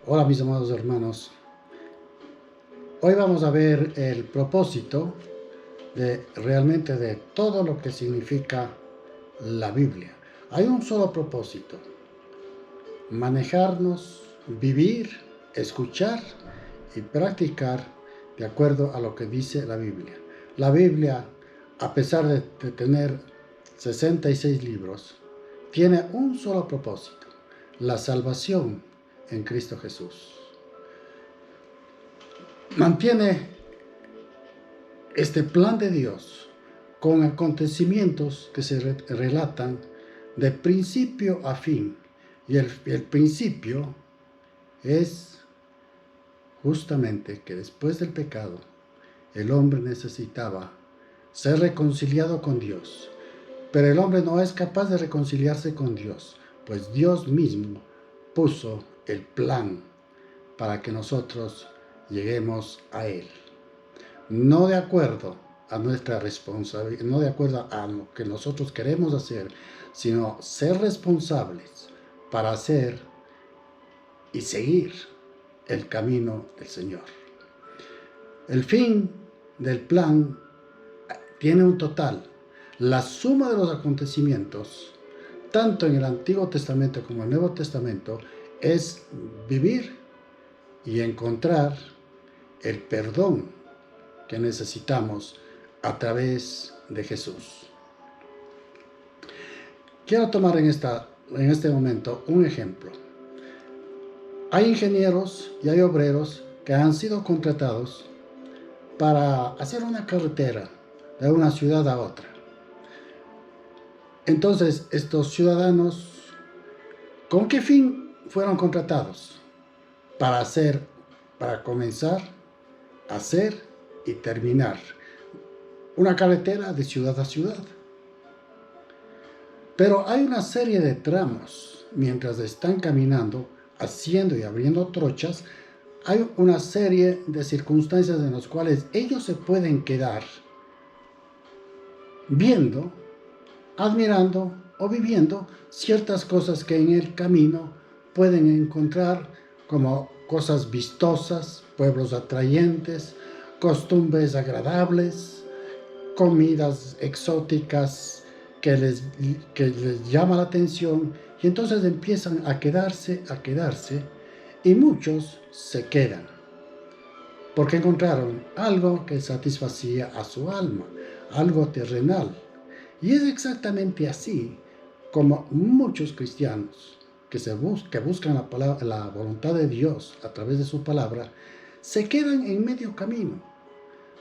Hola mis amados hermanos, hoy vamos a ver el propósito realmente de todo lo que significa la Biblia. Hay un solo propósito: manejarnos, vivir, escuchar y practicar de acuerdo a lo que dice la Biblia. La Biblia, a pesar de tener 66 libros, tiene un solo propósito: la salvación en Cristo Jesús. Mantiene este plan de Dios con acontecimientos que se relatan de principio a fin. Y el principio es justamente que después del pecado, el hombre necesitaba ser reconciliado con Dios. Pero el hombre no es capaz de reconciliarse con Dios, pues Dios mismo puso el plan para que nosotros lleguemos a Él. No de acuerdo a nuestra responsabilidad, no de acuerdo a lo que nosotros queremos hacer, sino ser responsables para hacer y seguir el camino del Señor. El fin del plan tiene un total. La suma de los acontecimientos, tanto en el Antiguo Testamento como en el Nuevo Testamento, es vivir y encontrar el perdón que necesitamos a través de Jesús. Quiero tomar en este momento un ejemplo. Hay ingenieros y hay obreros que han sido contratados para hacer una carretera de una ciudad a otra. Entonces, estos ciudadanos, ¿con qué fin fueron contratados? Para comenzar, hacer y terminar una carretera de ciudad a ciudad. Pero hay una serie de tramos, mientras están caminando, haciendo y abriendo trochas, hay una serie de circunstancias en las cuales ellos se pueden quedar viendo, admirando o viviendo ciertas cosas que en el camino pueden encontrar, como cosas vistosas, pueblos atrayentes, costumbres agradables, comidas exóticas que les llama la atención, y entonces empiezan a quedarse, y muchos se quedan porque encontraron algo que satisfacía a su alma, algo terrenal. Y es exactamente así como muchos cristianos que buscan la voluntad de Dios a través de su palabra, se quedan en medio camino,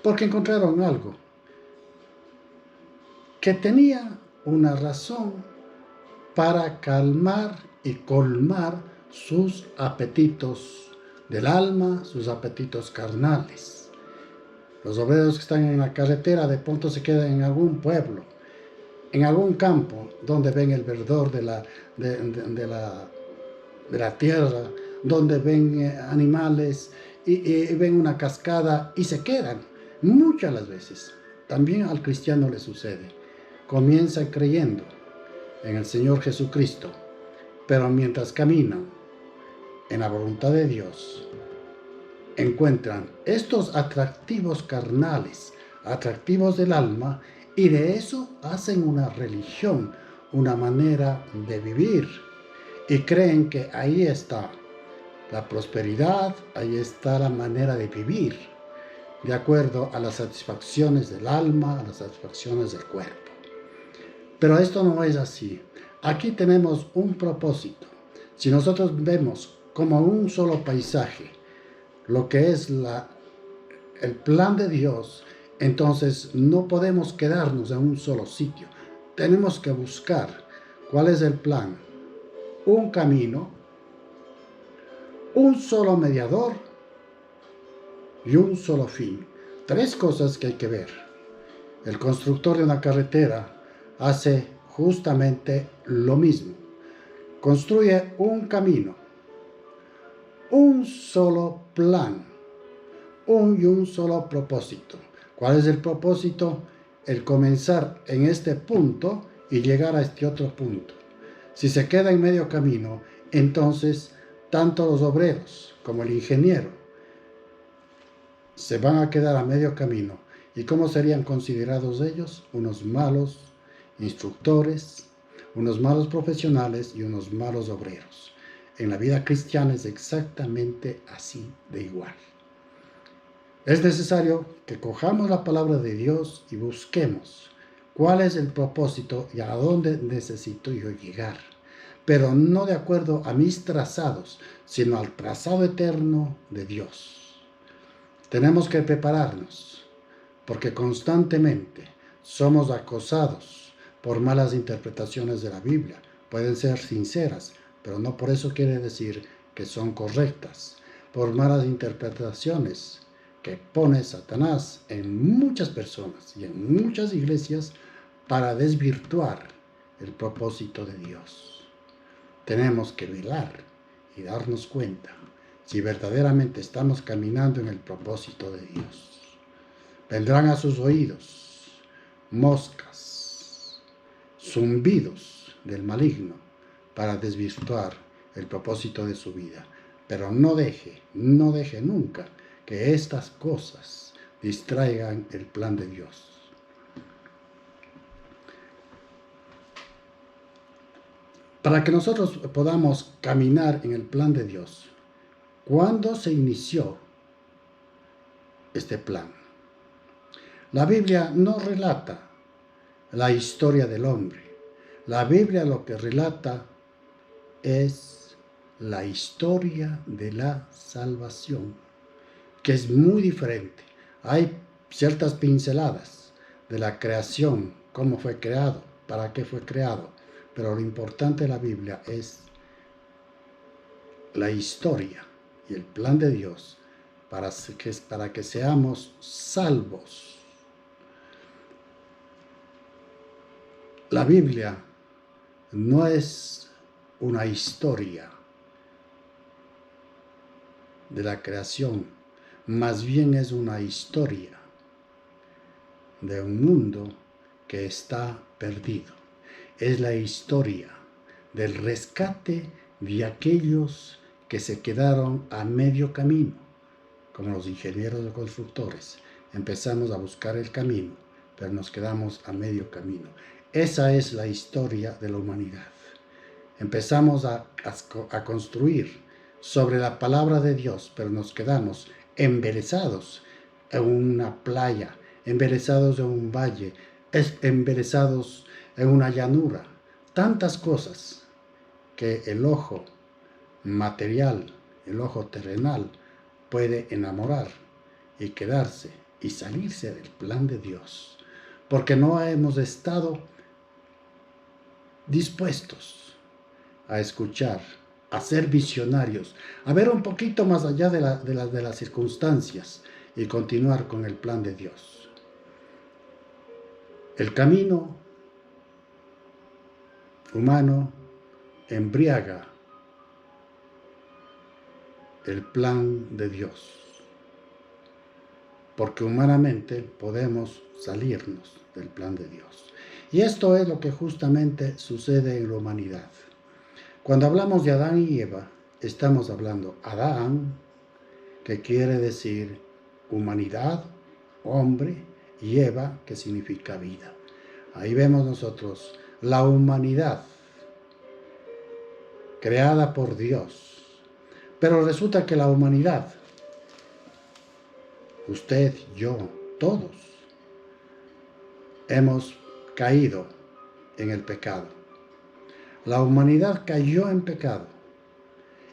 porque encontraron algo que tenía una razón para calmar y colmar sus apetitos del alma, sus apetitos carnales. Los obreros que están en la carretera de pronto se quedan en algún pueblo, en algún campo, donde ven el verdor de la tierra, donde ven animales y ven una cascada y se quedan. Muchas las veces también al cristiano le sucede. Comienza creyendo en el Señor Jesucristo, pero mientras caminan en la voluntad de Dios, encuentran estos atractivos carnales, atractivos del alma, y de eso hacen una religión, una manera de vivir, y creen que ahí está la prosperidad, ahí está la manera de vivir, de acuerdo a las satisfacciones del alma, a las satisfacciones del cuerpo. Pero esto no es así. Aquí tenemos un propósito. Si nosotros vemos como un solo paisaje lo que es el plan de Dios, entonces no podemos quedarnos en un solo sitio. Tenemos que buscar cuál es el plan, un camino, un solo mediador y un solo fin. Tres cosas que hay que ver. El constructor de una carretera hace justamente lo mismo. Construye un camino, un solo plan, un solo propósito. ¿Cuál es el propósito? El comenzar en este punto y llegar a este otro punto. Si se queda en medio camino, entonces tanto los obreros como el ingeniero se van a quedar a medio camino. ¿Y cómo serían considerados ellos? Unos malos instructores, unos malos profesionales y unos malos obreros. En la vida cristiana es exactamente así de igual. Es necesario que cojamos la palabra de Dios y busquemos cuál es el propósito y a dónde necesito yo llegar, pero no de acuerdo a mis trazados, sino al trazado eterno de Dios. Tenemos que prepararnos, porque constantemente somos acosados por malas interpretaciones de la Biblia. Pueden ser sinceras, pero no por eso quiere decir que son correctas. Por malas interpretaciones que pone Satanás en muchas personas y en muchas iglesias para desvirtuar el propósito de Dios. Tenemos que velar y darnos cuenta si verdaderamente estamos caminando en el propósito de Dios. Vendrán a sus oídos moscas, zumbidos del maligno para desvirtuar el propósito de su vida. Pero no deje nunca que estas cosas distraigan el plan de Dios. Para que nosotros podamos caminar en el plan de Dios, ¿cuándo se inició este plan? La Biblia no relata la historia del hombre. La Biblia lo que relata es la historia de la salvación, que es muy diferente. Hay ciertas pinceladas de la creación, cómo fue creado, para qué fue creado, pero lo importante de la Biblia es la historia y el plan de Dios para que seamos salvos. La Biblia no es una historia de la creación, más bien es una historia de un mundo que está perdido. Es la historia del rescate de aquellos que se quedaron a medio camino, como los ingenieros o constructores. Empezamos a buscar el camino, pero nos quedamos a medio camino. Esa es la historia de la humanidad. Empezamos a construir sobre la palabra de Dios, pero nos quedamos embelesados en una playa, embelesados en un valle, embelesados en una llanura. Tantas cosas que el ojo material, el ojo terrenal, puede enamorar y quedarse y salirse del plan de Dios, porque no hemos estado dispuestos a escuchar, a ser visionarios, a ver un poquito más allá de las circunstancias y continuar con el plan de Dios. El camino humano embriaga el plan de Dios, porque humanamente podemos salirnos del plan de Dios. Y esto es lo que justamente sucede en la humanidad. Cuando hablamos de Adán y Eva, estamos hablando Adán, que quiere decir humanidad, hombre, y Eva, que significa vida. Ahí vemos nosotros la humanidad creada por Dios. Pero resulta que la humanidad, usted, yo, todos, hemos caído en el pecado. La humanidad cayó en pecado.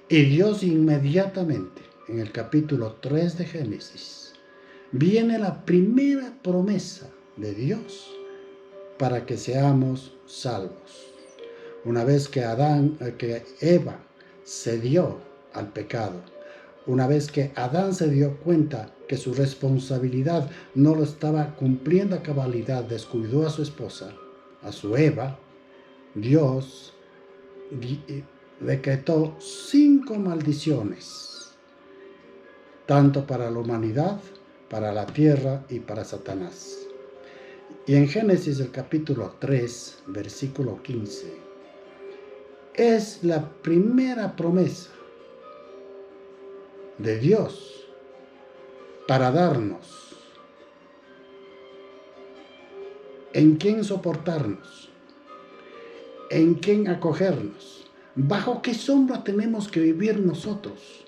Y Dios inmediatamente, en el capítulo 3 de Génesis, viene la primera promesa de Dios para que seamos salvos. Una vez que Eva cedió al pecado, una vez que Adán se dio cuenta que su responsabilidad no lo estaba cumpliendo a cabalidad, descuidó a su esposa, a su Eva, Dios decretó 5 maldiciones, tanto para la humanidad, para la tierra y para Satanás. Y en Génesis el capítulo 3, versículo 15, es la primera promesa de Dios para darnos en quién soportarnos, en quién acogernos, bajo qué sombra tenemos que vivir nosotros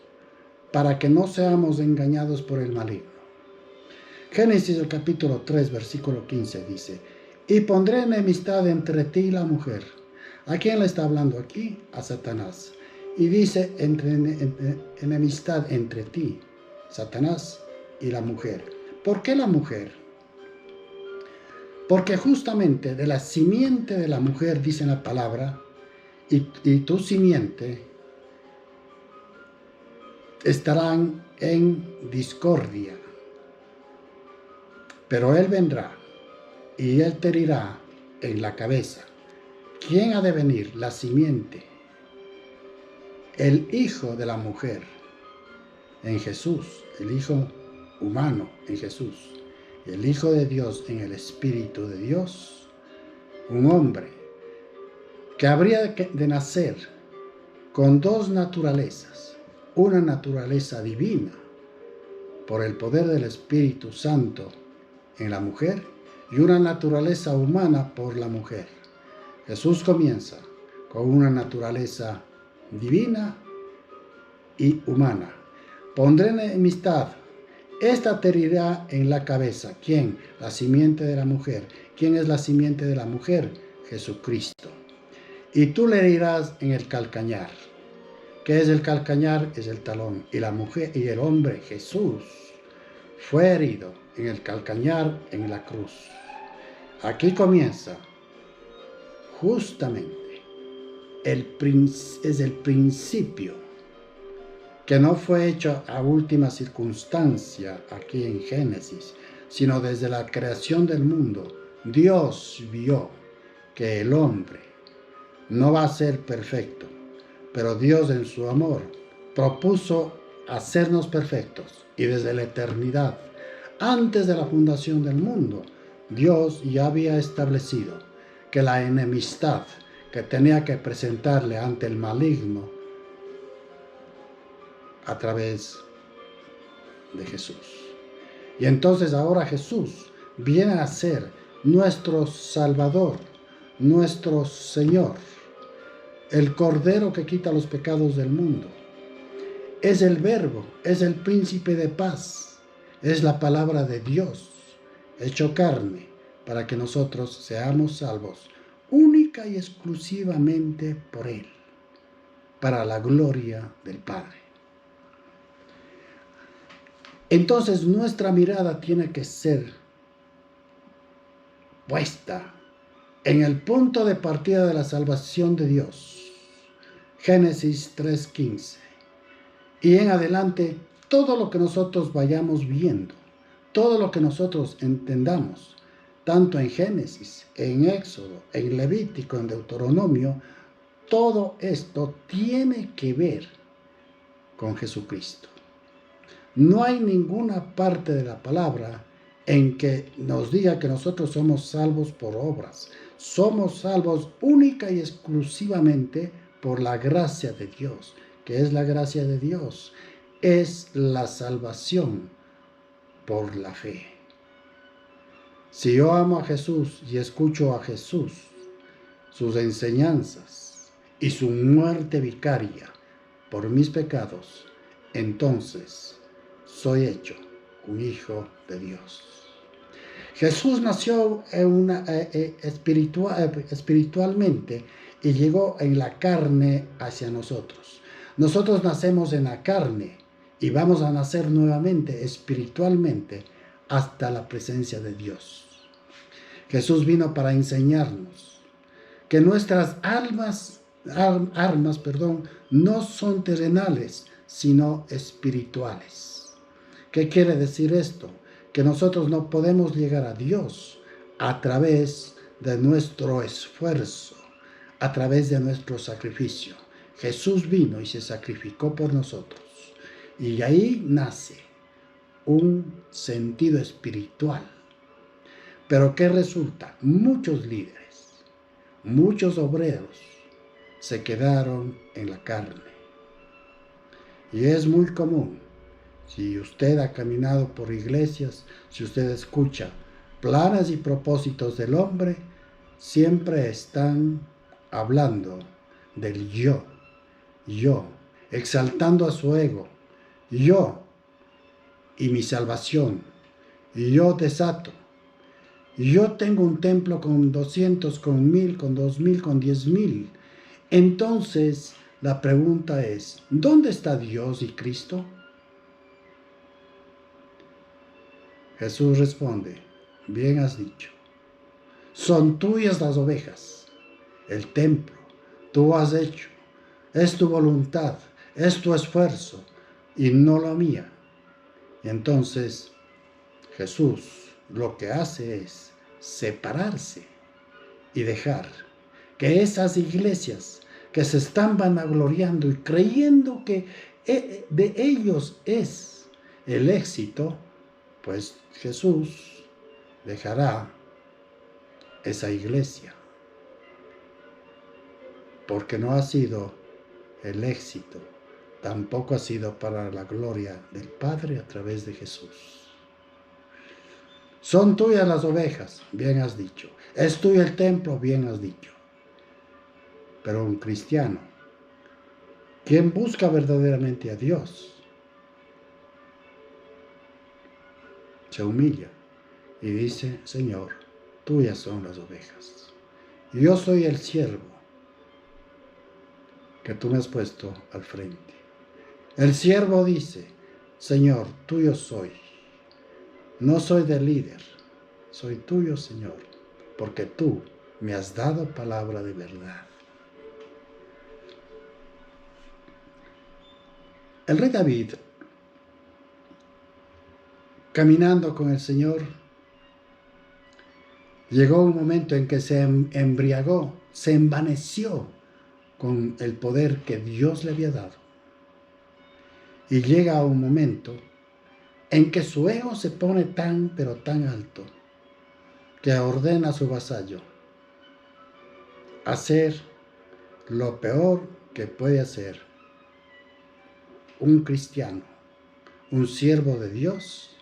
para que no seamos engañados por el maligno. Génesis el capítulo 3, versículo 15 dice: y pondré enemistad entre ti y la mujer. ¿A quién le está hablando aquí? A Satanás. Y dice enemistad entre ti, Satanás, y la mujer. ¿Por qué la mujer? Porque justamente de la simiente de la mujer, dice la palabra, y tu simiente estarán en discordia. Pero él vendrá y él te herirá en la cabeza. ¿Quién ha de venir? La simiente. El hijo de la mujer en Jesús, el hijo humano en Jesús, el hijo de Dios en el Espíritu de Dios, un hombre que habría de nacer con dos naturalezas, una naturaleza divina por el poder del Espíritu Santo en la mujer y una naturaleza humana por la mujer. Jesús comienza con una naturaleza divina y humana. Pondré enemistad, esta te herirá en la cabeza. ¿Quién? La simiente de la mujer. ¿Quién es la simiente de la mujer? Jesucristo. Y tú le herirás en el calcañar. ¿Qué es el calcañar? Es el talón. Y la mujer y el hombre, Jesús, fue herido en el calcañar en la cruz. Aquí comienza justamente es el principio que no fue hecho a última circunstancia aquí en Génesis, sino desde la creación del mundo. Dios vio que el hombre no va a ser perfecto, pero Dios en su amor propuso hacernos perfectos, y desde la eternidad, antes de la fundación del mundo, Dios ya había establecido que la enemistad que tenía que presentarle ante el maligno a través de Jesús. Y entonces ahora Jesús viene a ser nuestro Salvador, nuestro Señor, el Cordero que quita los pecados del mundo. Es el Verbo, es el Príncipe de paz, es la palabra de Dios, hecho carne, para que nosotros seamos salvos, única y exclusivamente por Él, para la gloria del Padre. Entonces nuestra mirada tiene que ser puesta en el punto de partida de la salvación de Dios. Génesis 3:15. Y en adelante, todo lo que nosotros vayamos viendo, todo lo que nosotros entendamos, tanto en Génesis, en Éxodo, en Levítico, en Deuteronomio, todo esto tiene que ver con Jesucristo. No hay ninguna parte de la palabra en que nos diga que nosotros somos salvos por obras. Somos salvos única y exclusivamente por la gracia de Dios. ¿Qué es la gracia de Dios? Es la salvación por la fe. Si yo amo a Jesús y escucho a Jesús, sus enseñanzas y su muerte vicaria por mis pecados, entonces soy hecho un hijo de Dios. Jesús nació espiritualmente y llegó en la carne hacia nosotros. Nosotros nacemos en la carne y vamos a nacer nuevamente espiritualmente hasta la presencia de Dios. Jesús vino para enseñarnos que nuestras armas, no son terrenales, sino espirituales. ¿Qué quiere decir esto? Que nosotros no podemos llegar a Dios a través de nuestro esfuerzo, a través de nuestro sacrificio. Jesús vino y se sacrificó por nosotros. Y ahí nace un sentido espiritual. Pero ¿qué resulta? Muchos líderes, muchos obreros se quedaron en la carne. Y es muy común Si usted ha caminado por iglesias, si usted escucha planes y propósitos del hombre, siempre están hablando del yo, exaltando a su ego, yo y mi salvación, yo desato. Yo tengo un templo con 200, con 1000, con 2000, con 10,000. Entonces, la pregunta es, ¿dónde está Dios y Cristo? Jesús responde, bien has dicho. Son tuyas las ovejas, el templo, tú has hecho. Es tu voluntad, es tu esfuerzo y no la mía. Y entonces, Jesús lo que hace es separarse y dejar que esas iglesias que se están vanagloriando y creyendo que de ellos es el éxito, pues Jesús dejará esa iglesia, porque no ha sido el éxito, tampoco ha sido para la gloria del Padre a través de Jesús. Son tuyas las ovejas, bien has dicho. Es tuyo el templo, bien has dicho. Pero un cristiano, quien busca verdaderamente a Dios, se humilla y dice, Señor, tuyas son las ovejas. Yo soy el siervo que tú me has puesto al frente. El siervo dice, Señor, tuyo soy. No soy del líder, soy tuyo, Señor, porque tú me has dado palabra de verdad. El rey David, caminando con el Señor, llegó un momento en que se embriagó, se envaneció con el poder que Dios le había dado. Y llega un momento en que su ego se pone tan, pero tan alto, que ordena a su vasallo hacer lo peor que puede hacer un cristiano, un siervo de Dios.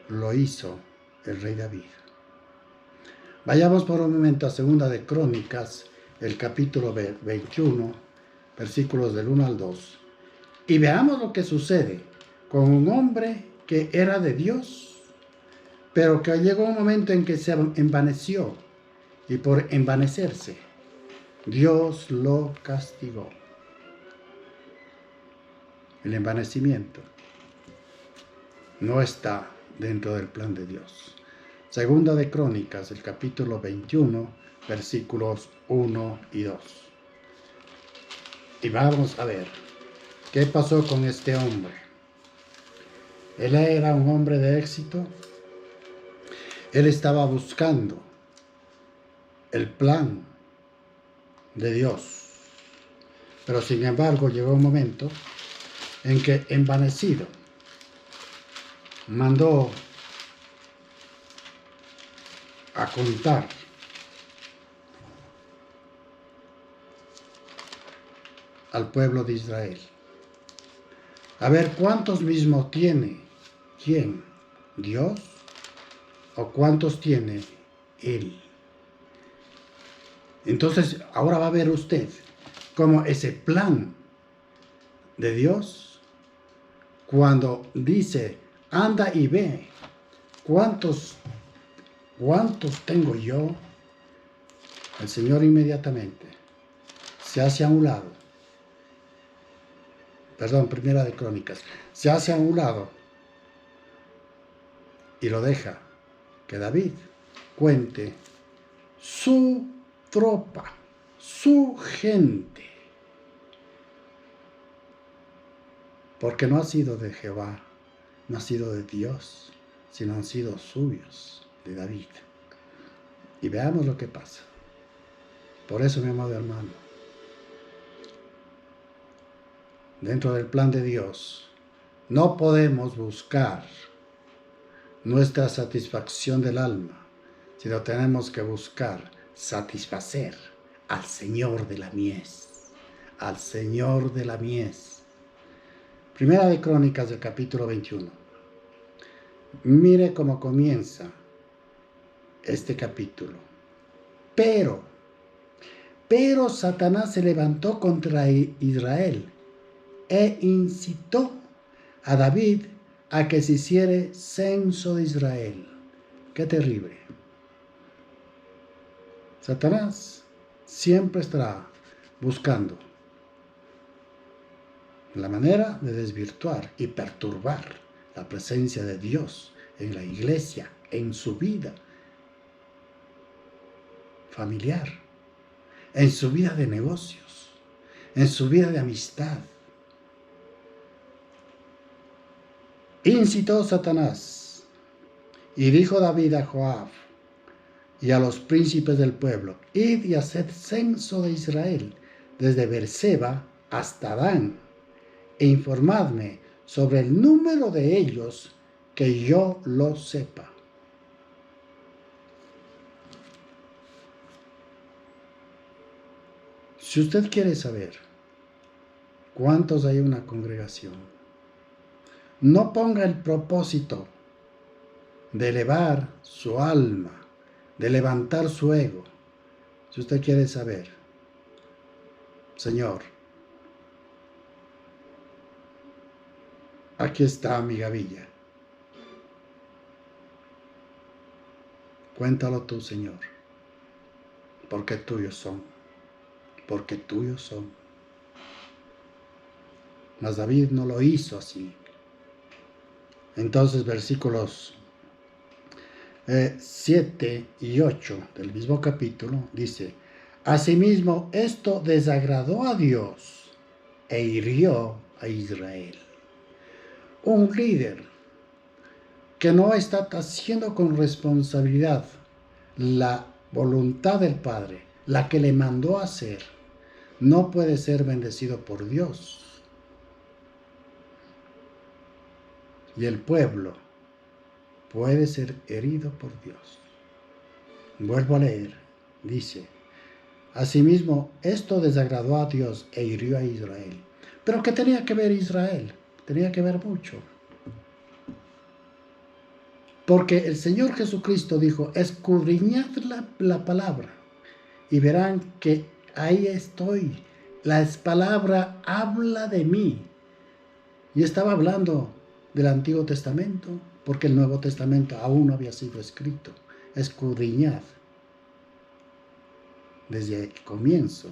Lo hizo el rey David. Vayamos por un momento a Segunda de Crónicas, el capítulo 21, versículos del 1 al 2, y veamos lo que sucede con un hombre que era de Dios, pero que llegó un momento en que se envaneció, y por envanecerse, Dios lo castigó. El envanecimiento no está dentro del plan de Dios. Segunda de Crónicas, el capítulo 21, versículos 1 y 2. Y vamos a ver qué pasó con este hombre. Él era un hombre de éxito. Él estaba buscando el plan de Dios. Pero sin embargo llegó un momento en que, envanecido, mandó a contar al pueblo de Israel. A ver cuántos mismos tiene. ¿Quién? ¿Dios? ¿O cuántos tiene Él? Entonces, ahora va a ver usted cómo ese plan de Dios, cuando dice, anda y ve, ¿cuántos tengo yo? El Señor inmediatamente se hace a un lado. Perdón, Primera de Crónicas. Se hace a un lado y lo deja que David cuente su tropa, su gente. Porque no ha sido de Jehová, no ha sido de Dios, sino han sido suyos, de David. Y veamos lo que pasa. Por eso, mi amado hermano, dentro del plan de Dios, no podemos buscar nuestra satisfacción del alma, sino tenemos que buscar satisfacer al Señor de la mies, al Señor de la mies. Primera de Crónicas del capítulo 21. Mire cómo comienza este capítulo. Pero Satanás se levantó contra Israel e incitó a David a que se hiciera censo de Israel. Qué terrible. Satanás siempre estará buscando la manera de desvirtuar y perturbar la presencia de Dios en la iglesia, en su vida familiar, en su vida de negocios, en su vida de amistad. Incitó Satanás y dijo David a Joab y a los príncipes del pueblo: id y haced censo de Israel desde Beerseba hasta Dan, e informadme sobre el número de ellos, que yo lo sepa. Si usted quiere saber cuántos hay en una congregación, no ponga el propósito de elevar su alma, de levantar su ego. Si usted quiere saber, Señor, aquí está mi gavilla. Cuéntalo tú, Señor, porque tuyos son, porque tuyos son. Mas David no lo hizo así. Entonces, versículos 7 y 8 del mismo capítulo dice: asimismo, esto desagradó a Dios e hirió a Israel. Un líder que no está haciendo con responsabilidad la voluntad del Padre, la que le mandó a hacer, no puede ser bendecido por Dios. Y el pueblo puede ser herido por Dios. Vuelvo a leer. Dice: asimismo, esto desagradó a Dios e hirió a Israel. ¿Pero qué tenía que ver Israel? Tenía que ver mucho. Porque el Señor Jesucristo dijo: escudriñad la palabra y verán que ahí estoy. La palabra habla de mí. Y estaba hablando del Antiguo Testamento, porque el Nuevo Testamento aún no había sido escrito. Escudriñad. Desde el comienzo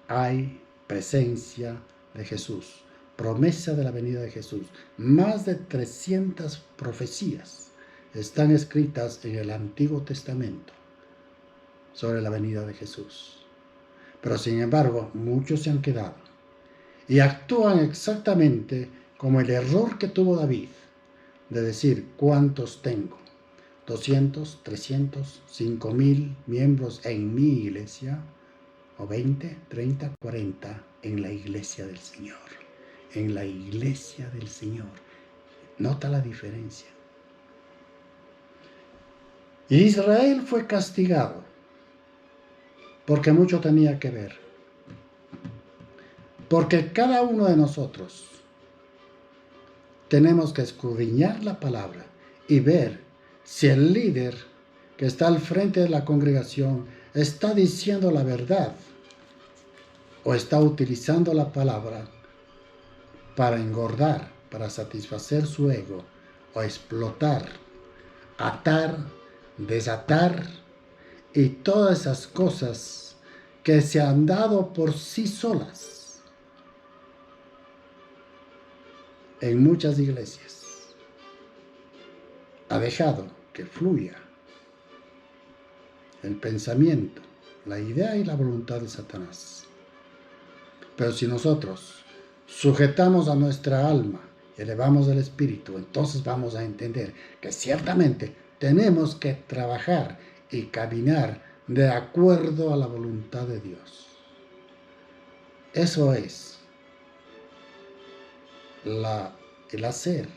hay presencia de Jesús, promesa de la venida de Jesús. Más de 300 profecías están escritas en el Antiguo Testamento sobre la venida de Jesús. Pero sin embargo, muchos se han quedado y actúan exactamente como el error que tuvo David, de decir: ¿cuántos tengo? 200, 300, 5,000 miembros en mi iglesia, o 20, 30, 40 en la iglesia del Señor. En la iglesia del Señor. Nota la diferencia. Israel fue castigado porque mucho tenía que ver. Porque cada uno de nosotros tenemos que escudriñar la palabra y ver si el líder que está al frente de la congregación está diciendo la verdad o está utilizando la palabra para engordar, para satisfacer su ego o explotar, atar, desatar y todas esas cosas que se han dado por sí solas en muchas iglesias. Ha dejado que fluya el pensamiento, la idea y la voluntad de Satanás. Pero si nosotros sujetamos a nuestra alma y elevamos el espíritu, entonces vamos a entender que ciertamente tenemos que trabajar y caminar de acuerdo a la voluntad de Dios. Eso es el hacer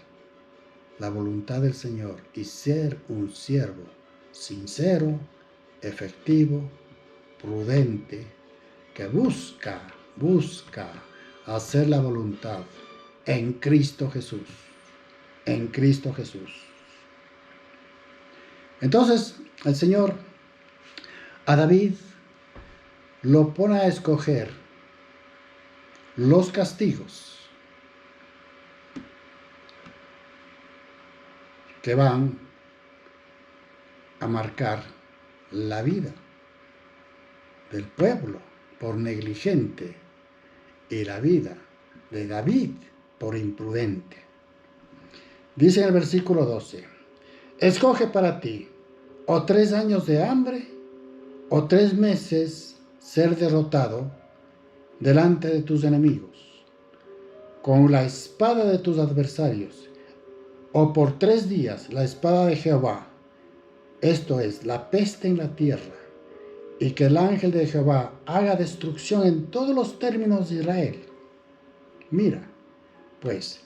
la voluntad del Señor y ser un siervo sincero, efectivo, prudente, que busca hacer la voluntad en Cristo Jesús. En Cristo Jesús. Entonces, el Señor a David lo pone a escoger los castigos que van a marcar la vida del pueblo por negligente y la vida de David por imprudente. Dice en el versículo 12, escoge para ti o 3 años de hambre o 3 meses ser derrotado delante de tus enemigos con la espada de tus adversarios, o por 3 días la espada de Jehová, esto es, la peste en la tierra, y que el ángel de Jehová haga destrucción en todos los términos de Israel. Mira, pues,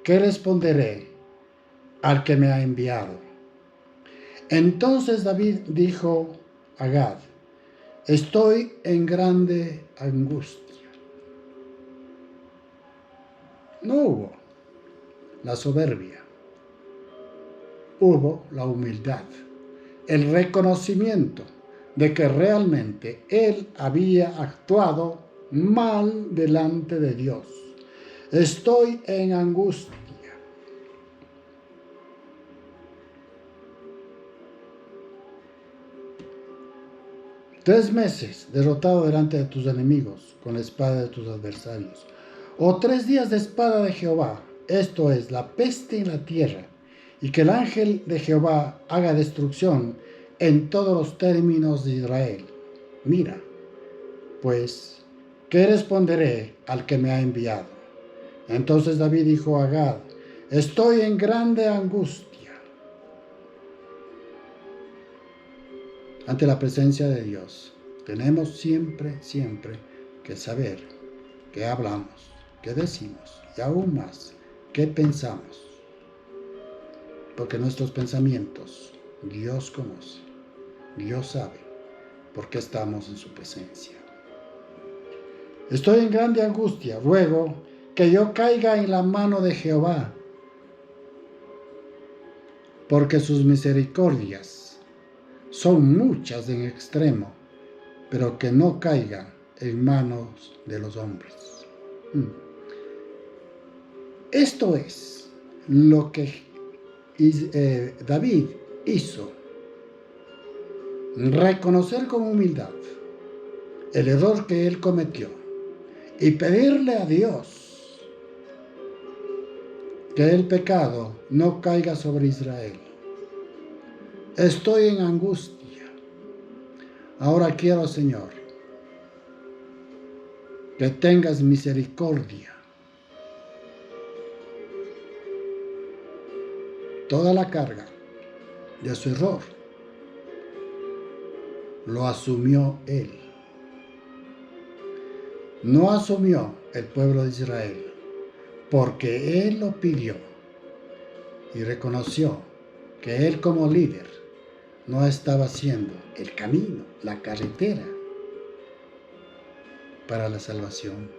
¿qué responderé al que me ha enviado? Entonces David dijo a Gad, estoy en grande angustia. No hubo la soberbia, hubo la humildad, el reconocimiento de que realmente él había actuado mal delante de Dios. Estoy en angustia. Tres meses derrotado delante de tus enemigos con la espada de tus adversarios, o 3 días de espada de Jehová, esto es, la peste en la tierra, y que el ángel de Jehová haga destrucción en todos los términos de Israel. Mira, pues, ¿qué responderé al que me ha enviado? Entonces David dijo a Gad, estoy en grande angustia. Ante la presencia de Dios, tenemos siempre que saber qué hablamos, qué decimos y aún más, qué pensamos. Porque nuestros pensamientos Dios conoce, Dios sabe por qué estamos en su presencia. Estoy en grande angustia, ruego que yo caiga en la mano de Jehová, porque sus misericordias son muchas en extremo, pero que no caiga en manos de los hombres. Esto es lo que David hizo, reconocer con humildad el error que él cometió y pedirle a Dios que el pecado no caiga sobre Israel. Estoy en angustia. Ahora quiero, Señor, que tengas misericordia. Toda la carga de su error lo asumió él. No asumió el pueblo de Israel, porque él lo pidió y reconoció que él como líder no estaba haciendo el camino, la carretera para la salvación.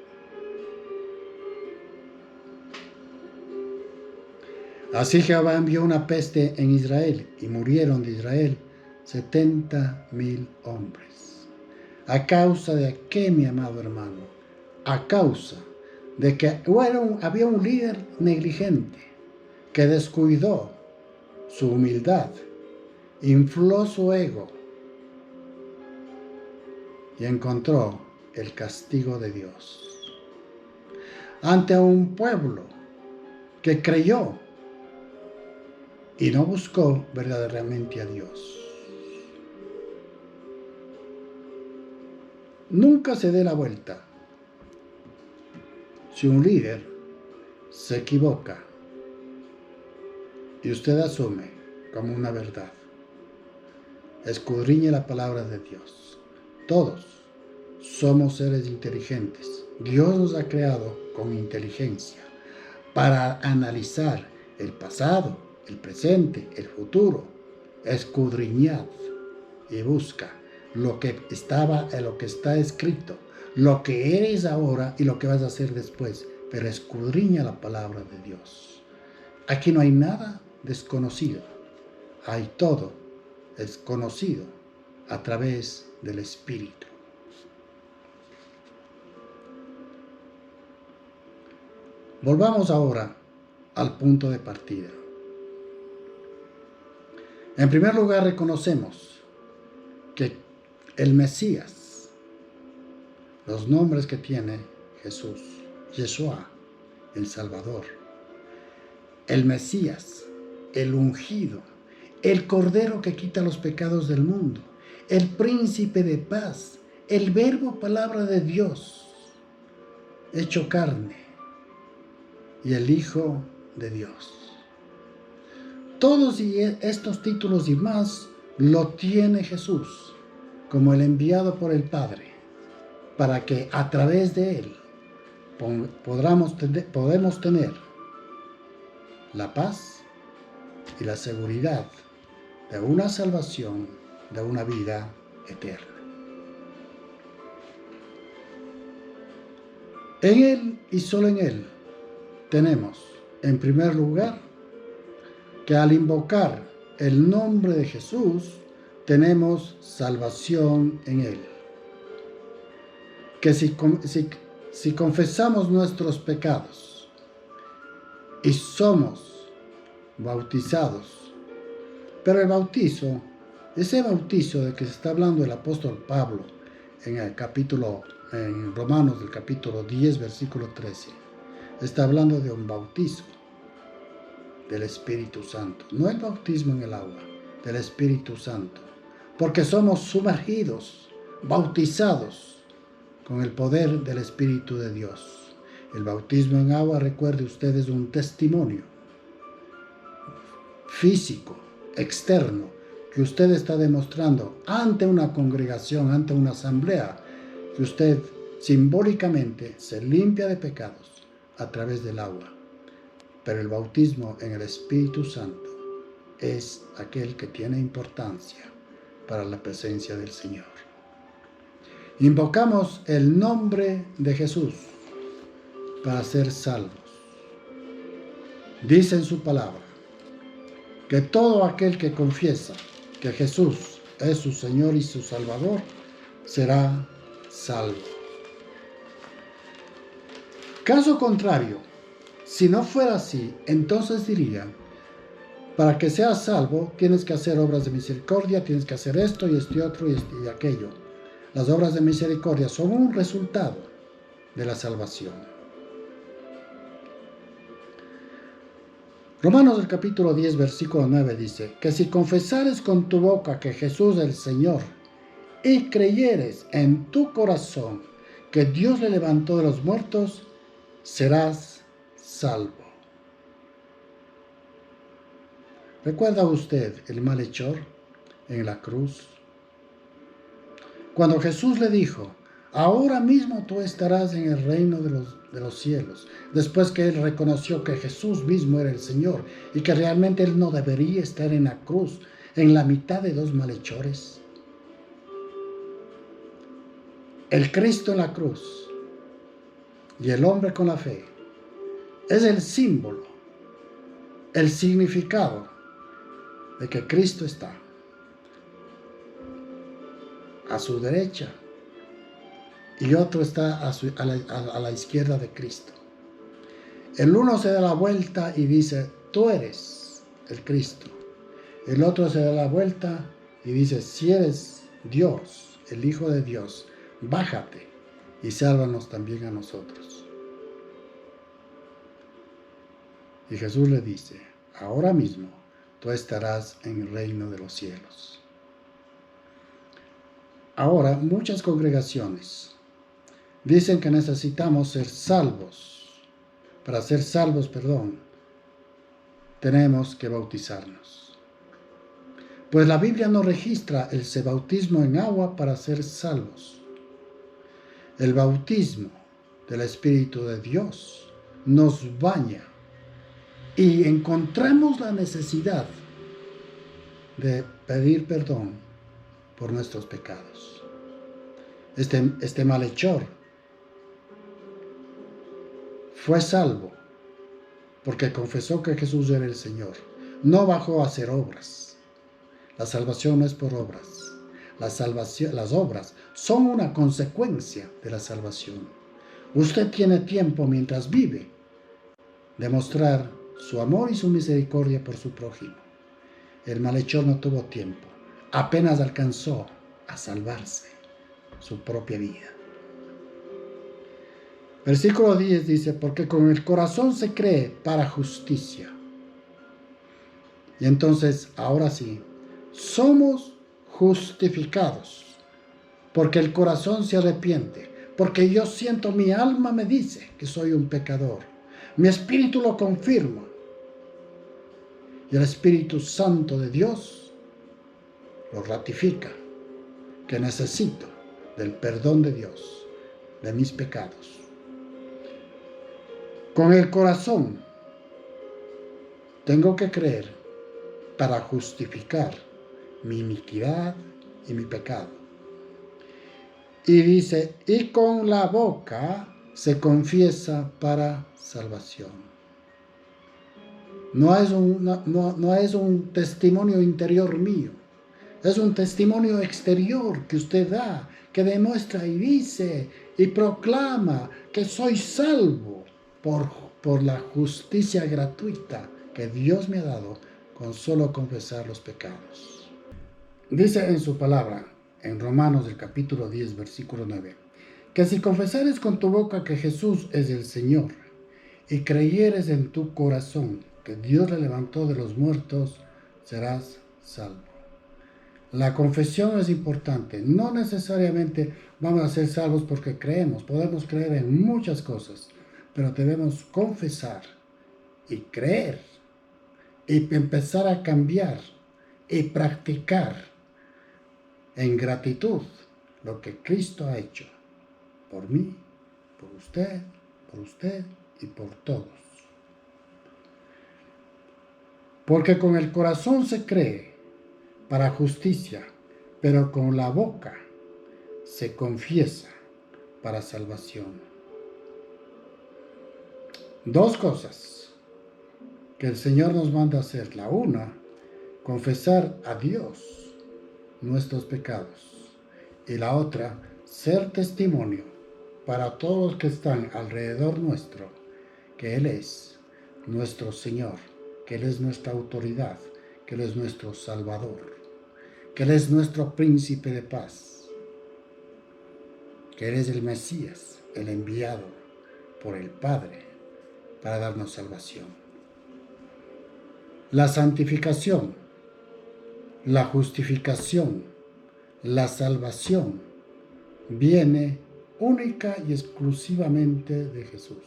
Así Jehová envió una peste en Israel y murieron de Israel 70,000 hombres. ¿A causa de qué, mi amado hermano? A causa de que había un líder negligente que descuidó su humildad, infló su ego y encontró el castigo de Dios. Ante un pueblo que creyó y no buscó verdaderamente a Dios. Nunca se dé la vuelta. Si un líder se equivoca y usted asume como una verdad, escudriñe la palabra de Dios. Todos somos seres inteligentes. Dios nos ha creado con inteligencia para analizar el pasado, el presente, el futuro. Escudriñad y busca lo que está escrito, lo que eres ahora y lo que vas a hacer después. pero escudriña la palabra de Dios. Aquí no hay nada desconocido, hay todo es conocido a través del Espíritu. Volvamos ahora al punto de partida. En primer lugar, reconocemos que el Mesías, los nombres que tiene Jesús, Yeshua, el Salvador, el Mesías, el ungido, el Cordero que quita los pecados del mundo, el Príncipe de paz, el Verbo palabra de Dios, hecho carne, y el Hijo de Dios. Todos estos títulos y más lo tiene Jesús como el enviado por el Padre, para que a través de Él podemos tener la paz y la seguridad de una salvación, de una vida eterna. En Él y solo en Él tenemos, en primer lugar, que al invocar el nombre de Jesús, tenemos salvación en Él. Que si confesamos nuestros pecados y somos bautizados, pero el bautizo, ese bautizo de que se está hablando el apóstol Pablo en Romanos del capítulo 10, versículo 13, está hablando de un bautizo del Espíritu Santo, no el bautismo en el agua, del Espíritu Santo, porque somos sumergidos, bautizados con el poder del Espíritu de Dios. El bautismo en agua, recuerde usted, es un testimonio físico, externo, que usted está demostrando ante una congregación, ante una asamblea, que usted simbólicamente se limpia de pecados a través del agua. Pero el bautismo en el Espíritu Santo es aquel que tiene importancia para la presencia del Señor. Invocamos el nombre de Jesús para ser salvos. Dice en su palabra que todo aquel que confiesa que Jesús es su Señor y su Salvador será salvo. Caso contrario, si no fuera así, entonces diría: para que seas salvo, tienes que hacer obras de misericordia, tienes que hacer esto y este otro y aquello. Las obras de misericordia son un resultado de la salvación. Romanos el capítulo 10, versículo 9 dice que si confesares con tu boca que Jesús es el Señor y creyeres en tu corazón que Dios le levantó de los muertos, serás salvo. ¿Recuerda usted el malhechor en la cruz? Cuando Jesús le dijo: ahora mismo tú estarás en el reino de los cielos, después que él reconoció que Jesús mismo era el Señor y que realmente él no debería estar en la cruz, en la mitad de dos malhechores. El Cristo en la cruz y el hombre con la fe es el símbolo, el significado de que Cristo está a su derecha y otro está a la izquierda de Cristo. El uno se da la vuelta y dice: tú eres el Cristo. El otro se da la vuelta y dice: si eres Dios, el Hijo de Dios, bájate y sálvanos también a nosotros. Y Jesús le dice: ahora mismo tú estarás en el reino de los cielos. Ahora, muchas congregaciones dicen que necesitamos ser salvos. Para ser salvos, tenemos que bautizarnos. Pues la Biblia no registra el bautismo en agua para ser salvos. El bautismo del Espíritu de Dios nos baña y encontramos la necesidad de pedir perdón por nuestros pecados. Este malhechor fue salvo porque confesó que Jesús era el Señor. No bajó a hacer obras. La salvación no es por obras. Las obras son una consecuencia de la salvación. Usted tiene tiempo mientras vive de mostrar su amor y su misericordia por su prójimo. El malhechor no tuvo tiempo. Apenas alcanzó a salvarse su propia vida. Versículo 10 dice, porque con el corazón se cree para justicia. Y entonces, ahora sí, somos justificados, porque el corazón se arrepiente, porque yo siento, mi alma me dice que soy un pecador. Mi espíritu lo confirma. Y el Espíritu Santo de Dios lo ratifica, que necesito del perdón de Dios, de mis pecados. Con el corazón tengo que creer para justificar mi iniquidad y mi pecado. Y dice, y con la boca se confiesa para salvación. No es un testimonio interior mío, es un testimonio exterior que usted da, que demuestra y dice y proclama que soy salvo por la justicia gratuita que Dios me ha dado con solo confesar los pecados. Dice en su palabra, en Romanos el capítulo 10, versículo 9, que si confesares con tu boca que Jesús es el Señor y creyeres en tu corazón que Dios le levantó de los muertos, serás salvo. La confesión es importante. No necesariamente vamos a ser salvos porque creemos. Podemos creer en muchas cosas, pero debemos confesar y creer y empezar a cambiar y practicar en gratitud lo que Cristo ha hecho por mí, por usted y por todos. Porque con el corazón se cree para justicia, pero con la boca se confiesa para salvación. Dos cosas que el Señor nos manda hacer. La una, confesar a Dios nuestros pecados. Y la otra, ser testimonio para todos los que están alrededor nuestro, que Él es nuestro Señor, que Él es nuestra autoridad, que Él es nuestro Salvador, que Él es nuestro príncipe de paz, que Él es el Mesías, el enviado por el Padre para darnos salvación. La santificación, la justificación, la salvación viene única y exclusivamente de Jesús.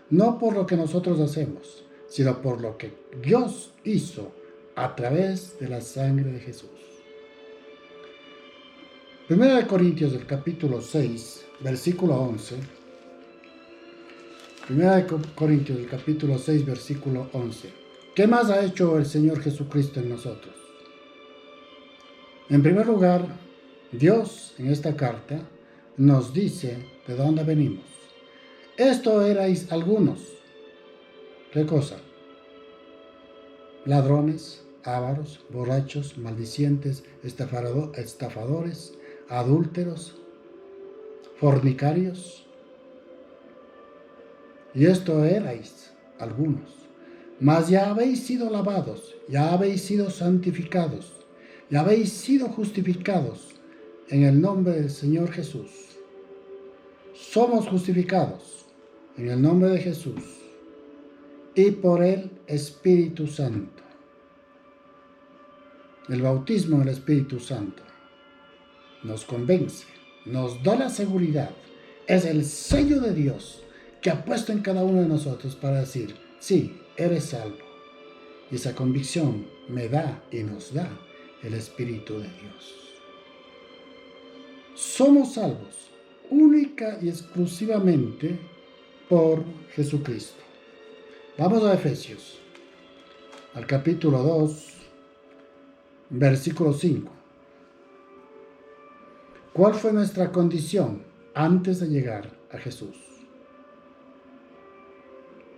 No por lo que nosotros hacemos, sino por lo que Dios hizo a través de la sangre de Jesús. Primera de Corintios, del capítulo 6, versículo 11. Primera de Corintios, del capítulo 6, versículo 11. ¿Qué más ha hecho el Señor Jesucristo en nosotros? En primer lugar, Dios en esta carta nos dice de dónde venimos. Esto erais algunos. ¿Qué cosa? Ladrones, ávaros, borrachos, maldicientes, estafadores, adúlteros, fornicarios. Y esto erais algunos. Mas ya habéis sido lavados, ya habéis sido santificados, ya habéis sido justificados en el nombre del Señor Jesús. Somos justificados en el nombre de Jesús y por el Espíritu Santo. El bautismo del Espíritu Santo nos convence, nos da la seguridad. Es el sello de Dios que ha puesto en cada uno de nosotros para decir, sí, eres salvo. Y esa convicción me da y nos da el Espíritu de Dios. Somos salvos única y exclusivamente por Jesucristo. Vamos a Efesios, al capítulo 2, versículo 5. ¿Cuál fue nuestra condición antes de llegar a Jesús?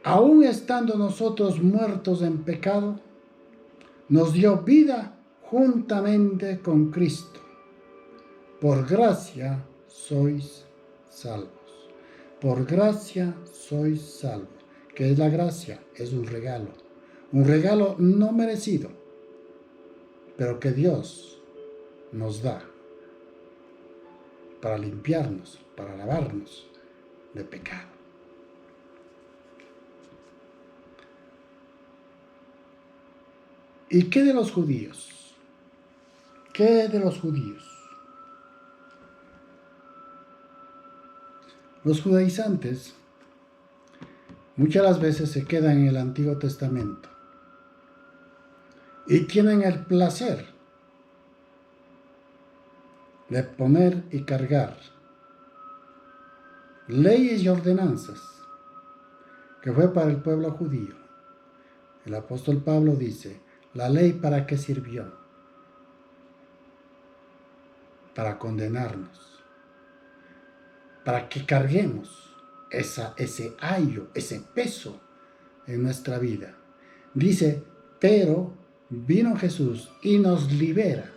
aun estando nosotros muertos en pecado, nos dio vida juntamente con Cristo. Por gracia sois salvos. Por gracia sois salvos. ¿Qué es la gracia? Es un regalo no merecido, pero que Dios nos da para limpiarnos, para lavarnos de pecado. ¿Y qué de los judíos? ¿Qué de los judíos? Los judaizantes muchas las veces se quedan en el Antiguo Testamento y tienen el placer de poner y cargar leyes y ordenanzas que fue para el pueblo judío. El apóstol Pablo dice, ¿la ley para qué sirvió? Para condenarnos, para que carguemos ese ayo, ese peso en nuestra vida. Dice, pero vino Jesús y nos libera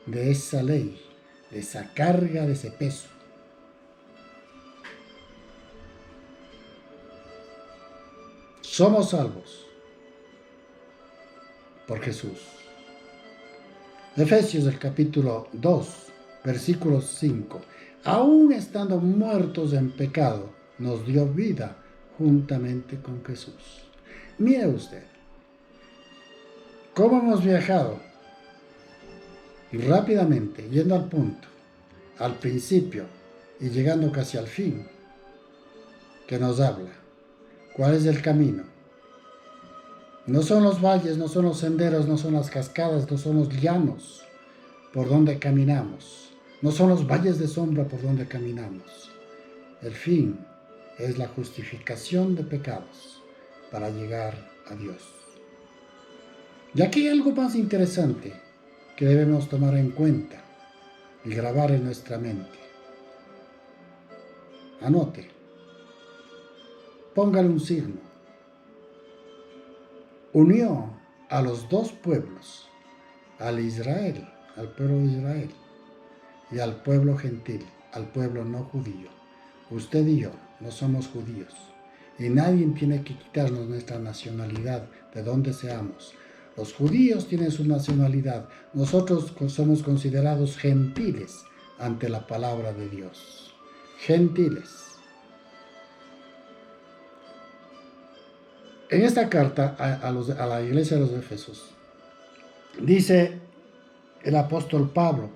de esa ley, de esa carga, de ese peso. Somos salvos por Jesús. Efesios el capítulo 2, versículo 5. Aún estando muertos en pecado, nos dio vida juntamente con Jesús. Mire usted, cómo hemos viajado rápidamente, yendo al punto, al principio y llegando casi al fin, que nos habla. ¿Cuál es el camino? No son los valles, no son los senderos, no son las cascadas, no son los llanos por donde caminamos. No son los valles de sombra por donde caminamos. El fin es la justificación de pecados para llegar a Dios. Y aquí hay algo más interesante que debemos tomar en cuenta y grabar en nuestra mente. Anote. Póngale un signo. Unió a los dos pueblos, al Israel, al pueblo de Israel, y al pueblo gentil, al pueblo no judío. Usted y yo no somos judíos, y nadie tiene que quitarnos nuestra nacionalidad, de donde seamos. Los judíos tienen su nacionalidad, nosotros somos considerados gentiles ante la palabra de Dios. Gentiles. En esta carta a la iglesia de los Efesios, dice el apóstol Pablo,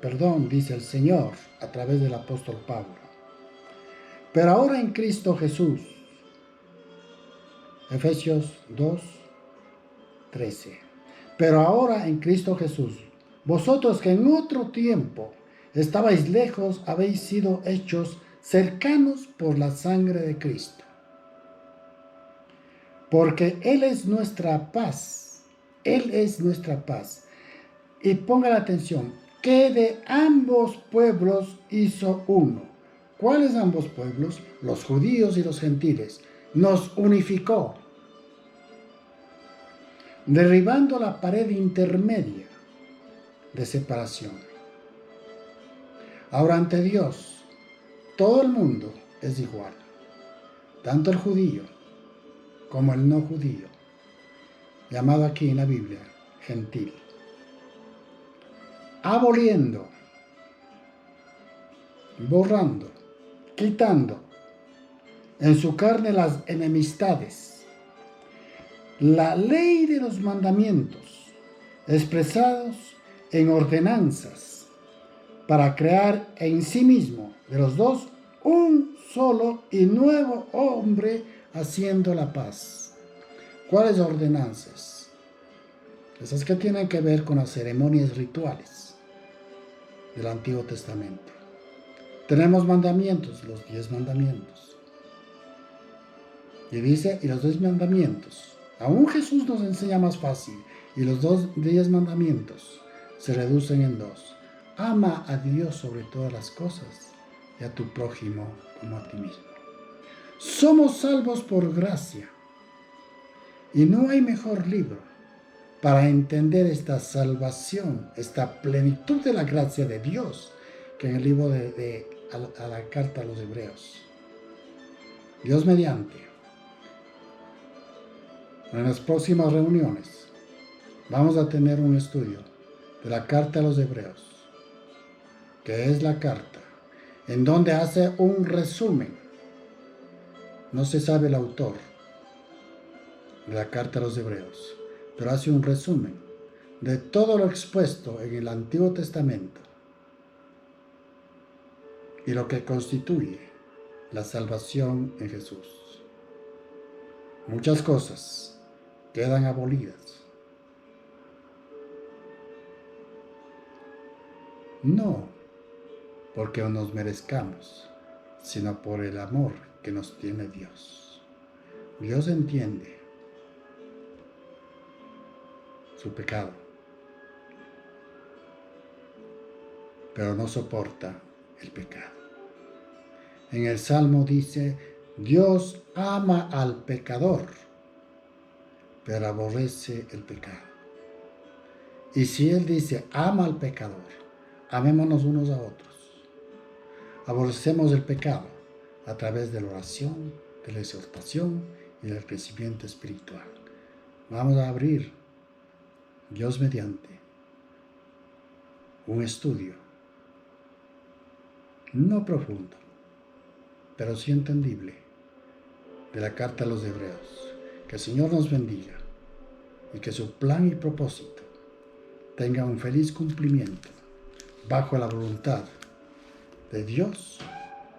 dice el Señor a través del apóstol Pablo. Pero ahora en Cristo Jesús, Efesios 2, 13. Pero ahora en Cristo Jesús, vosotros que en otro tiempo estabais lejos, habéis sido hechos cercanos por la sangre de Cristo. Porque Él es nuestra paz. Él es nuestra paz. Y ponga la atención, que de ambos pueblos hizo uno. ¿Cuáles ambos pueblos? Los judíos y los gentiles. Nos unificó, derribando la pared intermedia de separación. Ahora ante Dios, todo el mundo es igual. Tanto el judío como el no judío, llamado aquí en la Biblia gentil, aboliendo, borrando, quitando en su carne las enemistades, la ley de los mandamientos expresados en ordenanzas para crear en sí mismo de los dos un solo y nuevo hombre, haciendo la paz. ¿Cuáles ordenanzas? Esas que tienen que ver con las ceremonias rituales del Antiguo Testamento. Tenemos mandamientos, los 10 mandamientos. Y dice, y los 10 mandamientos, aún Jesús nos enseña más fácil, y los 10 mandamientos se reducen en 2. Ama a Dios sobre todas las cosas y a tu prójimo como a ti mismo. Somos salvos por gracia, Y no hay mejor libro para entender esta salvación, esta plenitud de la gracia de Dios, que en el libro a la carta a los Hebreos. Dios mediante, en las próximas reuniones, vamos a tener un estudio de la carta a los Hebreos, que es la carta en donde hace un resumen. No se sabe el autor de la carta a los Hebreos, pero hace un resumen de todo lo expuesto en el Antiguo Testamento y lo que constituye la salvación en Jesús. Muchas cosas quedan abolidas. No porque nos merezcamos, sino por el amor que nos tiene Dios. Dios entiende su pecado, pero no soporta el pecado. En el Salmo dice, Dios ama al pecador, pero aborrece el pecado. Y si Él dice, ama al pecador, amémonos unos a otros. Aborrecemos el pecado a través de la oración, de la exhortación y del crecimiento espiritual. Vamos a abrir, Dios mediante, un estudio, no profundo, pero sí entendible, de la carta a los Hebreos. Que el Señor nos bendiga y que su plan y propósito tenga un feliz cumplimiento bajo la voluntad de Dios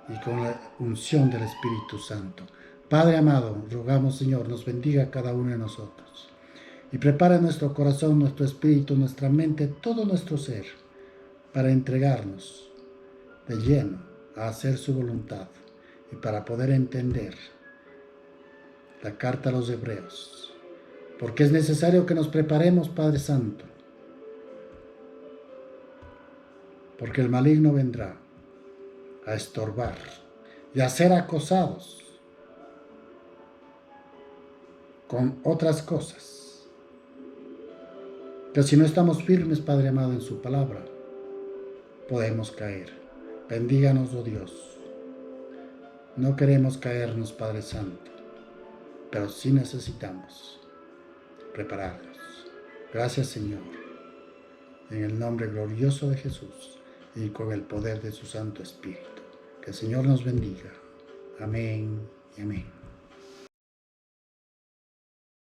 y con la unción del Espíritu Santo. Padre amado, rogamos, Señor, nos bendiga a cada uno de nosotros y prepara nuestro corazón, nuestro espíritu, nuestra mente, todo nuestro ser para entregarnos de lleno a hacer su voluntad y para poder entender la carta a los Hebreos, porque es necesario que nos preparemos, Padre Santo, porque el maligno vendrá a estorbar y a ser acosados con otras cosas, que si no estamos firmes, Padre amado, en su palabra, podemos caer. Bendíganos, oh Dios. No queremos caernos, Padre Santo, pero sí necesitamos prepararnos. Gracias, Señor, en el nombre glorioso de Jesús y con el poder de su Santo Espíritu. Que el Señor nos bendiga. Amén y amén.